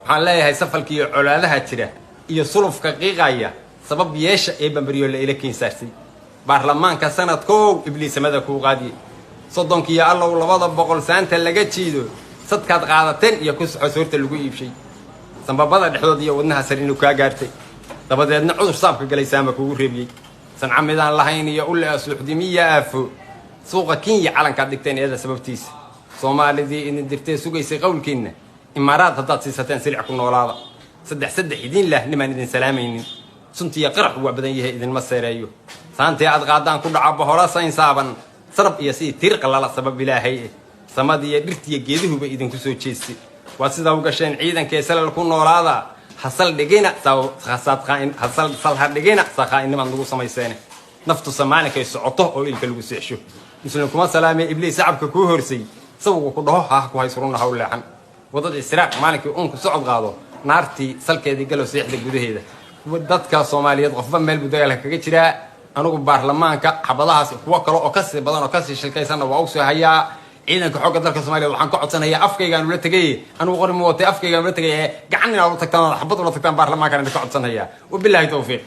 waxaan leeyahay safalkii colaadaha jira iyo sulufka qiiqaya sabab yeesha ee bambriyo la ila keensaartay baarlamaanka sanadkoow ibliisamada ku qaadiyay sodonkiya allow 200 saanta laga jiido sadkaad qaadateen iyo ku soxoorta lagu iibshay sanbabada dhexdood iyo wadnaha sarinu ka gaartay dabadeedna cudur saabka galaysaama kugu reebiyay sancamidaan lahayn iyo u la suuxdimiya afo suuqa Kenya calanka dhigteen iyada sababtiisa Soomaalidii in dirtay sugaysay qowlkiina imaaraad haddaad siisateen silic ku noolaada saddex idin lah niman idin salaamaynin suntiya qarax waa badan yahay idin ma seereeyo saantii aad qaadaan ku dhaca bohora sayn saaban sarab iyo si tir qalala sabab ilaahay samadii dhirtiya geeduhuba idin ku soo jeestay waa sida u gasheen ciidanka salal ku noolaada hasal dhigina khasaad qaan hasal salha dhigina saqayn niman lagu samayseen naftu Soomaaliga ay socoto oo ilka lagu seexsho muslimkuma salaamay ibliis shacabka ku horsay sababku ku dhaho ha ku haysuruna hawleexan wadada israaq maalintii uun ku socod qaado naartii salkeedii galo seexda gudaheeda dadka Soomaaliyeed qofba meel budagaal kaga jira anigu baarlamaanka xabadahaas kuwa kale oo ka sii badan oo ka sii shilkaysan waa u soo hayaa ciidanka xogga dalka Soomaaliyeed waxaan ka codsanayaa afkayga ula tagay anigu qori ma watay afkayga ula tagay gacan inaa u tagtaan xabad ula tagtaan baarlamaanka inaan ka codsanayaa wabillahi tawfiiq